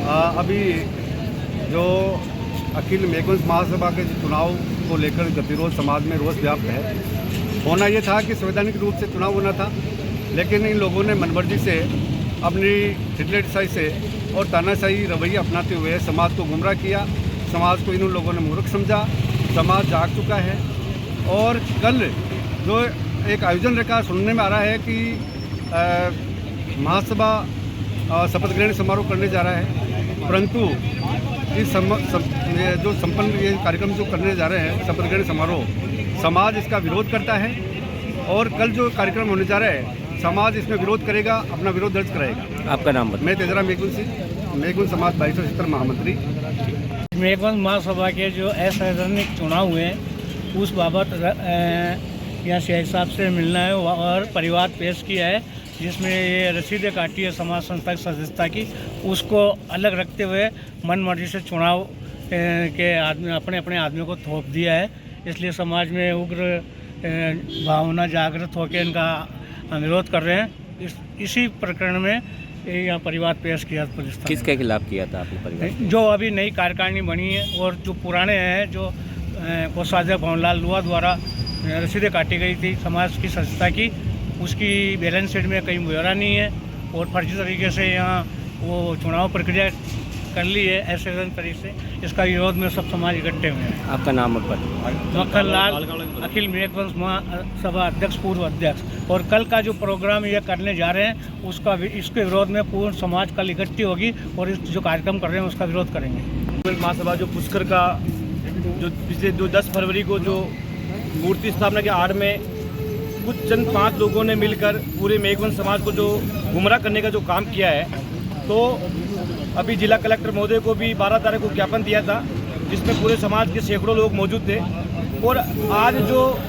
अभी जो अखिल मेघवंश महासभा के चुनाव को लेकर गतिरोध समाज में रोष व्याप्त है। होना ये था कि संवैधानिक रूप से चुनाव होना था, लेकिन इन लोगों ने मनमर्जी से अपनी हिटलरशाही से और तानाशाही रवैया अपनाते हुए समाज को गुमराह किया। समाज को इन लोगों ने मूर्ख समझा। समाज जाग चुका है और कल जो एक आयोजन रखा, सुनने में आ रहा है कि महासभा शपथ ग्रहण समारोह करने जा रहा है, परंतु इस जो संपन्न ये कार्यक्रम जो करने जा रहे हैं शपथ ग्रहण समारोह, समाज इसका विरोध करता है और कल जो कार्यक्रम होने जा रहा है समाज इसमें विरोध करेगा, अपना विरोध दर्ज कराएगा। आपका नाम बताइए। मैं तेजरा मेघवंश सिंह, मेघवंश समाज 2270 महामंत्री। मेघवंश महासभा के जो असंवैधानिक चुनाव हुए उस बाबत यहाँ सीआई साहब से मिलना है और परिवाद पेश किया है, जिसमें ये रसीदें काटी है समाज संस्था की सदस्यता की, उसको अलग रखते हुए मनमर्जी से चुनाव के आदमी अपने अपने आदमियों को थोप दिया है। इसलिए समाज में उग्र भावना जागृत होकर इनका विरोध कर रहे हैं। इसी प्रकरण में यहाँ परिवाद पेश किया पुलिस थाने। किसके खिलाफ किया था आपने परिवाद? जो अभी नई कार्यकारिणी बनी है और जो पुराने हैं, जो कोषाध्यक्ष भवनलाल लुआ द्वारा रसीदें काटी गई थी समाज की सदस्यता की, उसकी बैलेंस शीट में कहीं ब्यौरा नहीं है और फर्जी तरीके से यहाँ वो चुनाव प्रक्रिया कर ली है ऐसे तरीके से। इसका विरोध में सब समाज इकट्ठे हुए हैं। आपका नाम और पद? मक्खन लाल, अखिल मेघवंश महासभा अध्यक्ष, पूर्व अध्यक्ष। और कल का जो प्रोग्राम ये करने जा रहे हैं उसका इसके विरोध में पूर्ण समाज कल इकट्ठी होगी और इस जो कार्यक्रम कर रहे हैं उसका विरोध करेंगे। महासभा जो पुष्कर का जो पिछले 10 फरवरी को जो मूर्ति स्थापना के आड़ में कुछ चंद 5 लोगों ने मिलकर पूरे मेघवंश समाज को जो गुमराह करने का जो काम किया है, तो अभी जिला कलेक्टर महोदय को भी 12 तारीख को ज्ञापन दिया था, जिसमें पूरे समाज के सैकड़ों लोग मौजूद थे। और आज जो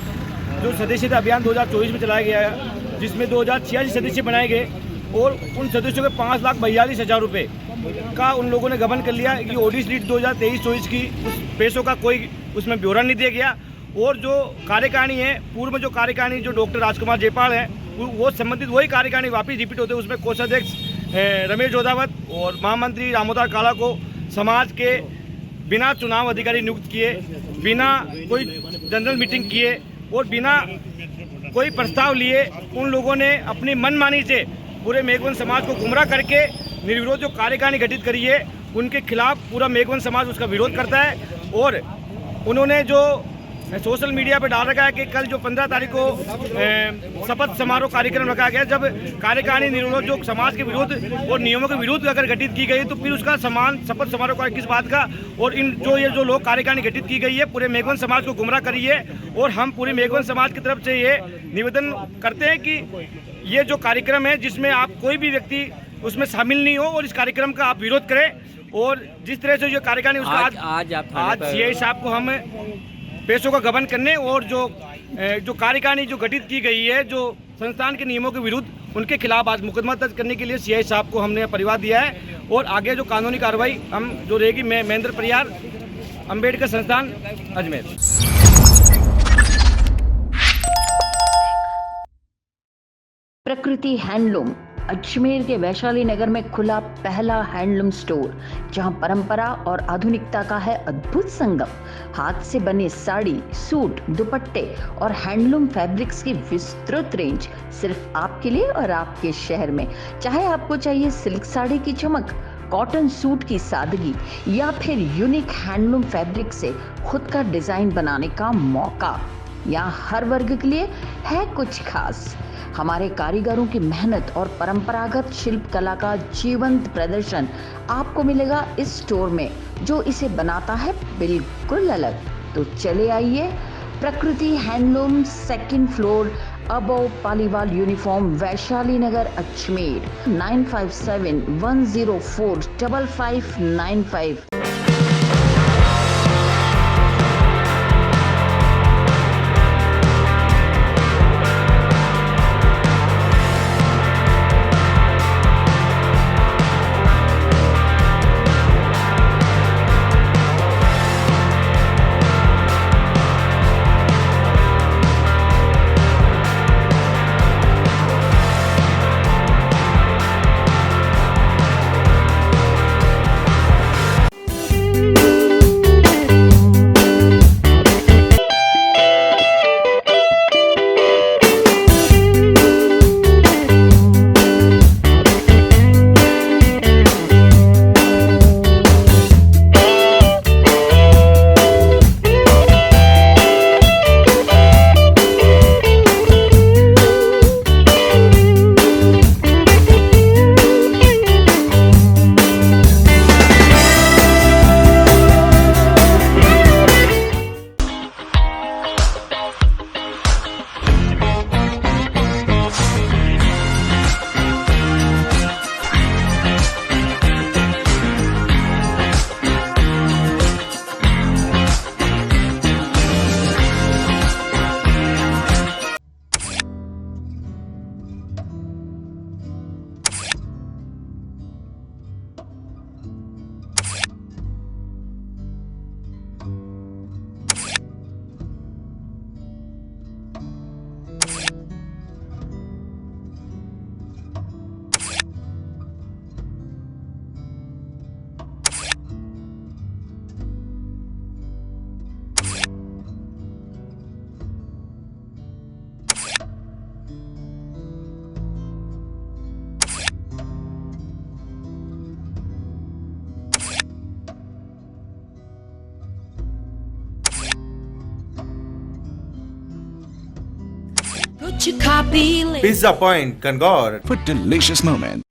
सदस्यता अभियान 2024 में चलाया गया है, जिसमें 2086 सदस्य बनाए गए और उन सदस्यों के 5,42,000 रुपये का उन लोगों ने गबन कर लिया कि ऑडिट लीड 2023-24 की उस पैसों का कोई उसमें ब्यौरा नहीं दिया गया। और जो कार्यकारिणी है, पूर्व में जो कार्यकारिणी जो डॉक्टर राजकुमार जयपाल है, वो संबंधित वही कार्यकारिणी वापस रिपीट होते हैं। उसमें कोषाध्यक्ष रमेश जोधावत और महामंत्री रामोदार काला को समाज के बिना चुनाव अधिकारी नियुक्त किए, बिना कोई जनरल मीटिंग किए और बिना कोई प्रस्ताव लिए उन लोगों ने अपनी मनमानी से पूरे मेघवंश समाज को गुमराह करके निर्विरोध जो कार्यकारिणी गठित करी है, उनके खिलाफ पूरा मेघवंश समाज उसका विरोध करता है। और उन्होंने जो सोशल मीडिया पर डाल रखा है कि कल जो 15 तारीख को शपथ समारोह कार्यक्रम रखा गया, जब कार्यकारिणी निर्विरोध जो समाज के विरोध और नियमों के विरुद्ध अगर गठित की गई तो फिर उसका समान शपथ समारोह का किस बात का। और ये जो लोग कार्यकारिणी गठित की गई है पूरे मेघवंश समाज को गुमराह करी है। और हम पूरे मेघवंश समाज की तरफ से ये निवेदन करते हैं कि ये जो कार्यक्रम है जिसमें आप कोई भी व्यक्ति उसमें शामिल नहीं हो और इस कार्यक्रम का आप विरोध करें। और जिस तरह से जो कार्यकारिणी उसका आज सीआई साहब को हम पैसों का गबन करने और जो कार्यकारिणी जो गठित की गई है जो संस्थान के नियमों के विरुद्ध, उनके खिलाफ आज मुकदमा दर्ज करने के लिए सीआई साहब को हमने परिवाद दिया है। और आगे जो कानूनी कार्रवाई हम जो रहेगी, महेंद्र परियार, अंबेडकर संस्थान, अजमेर। प्रकृति हैंडलूम अजमेर के वैशाली नगर में खुला पहला हैंडलूम स्टोर, जहां परंपरा और आधुनिकता का है अद्भुत संगम। हाथ से बने साड़ी, सूट, दुपट्टे और हैंडलूम फैब्रिक्स की विस्तृत रेंज सिर्फ आपके लिए और आपके शहर में। चाहे आपको चाहिए सिल्क साड़ी की चमक, कॉटन सूट की सादगी या फिर यूनिक हैंडलूम फैब्रिक से खुद का डिजाइन बनाने का मौका, यहाँ हर वर्ग के लिए है कुछ खास। हमारे कारीगरों की मेहनत और परंपरागत शिल्प कला का जीवंत प्रदर्शन आपको मिलेगा इस स्टोर में, जो इसे बनाता है बिल्कुल अलग। तो चले आइए, प्रकृति handloom, 2nd floor, above Paliwal uniform, Vaishali Nagar, Ajmer. 9571045595। to copy. Pizza Point, Kangor. for delicious moments.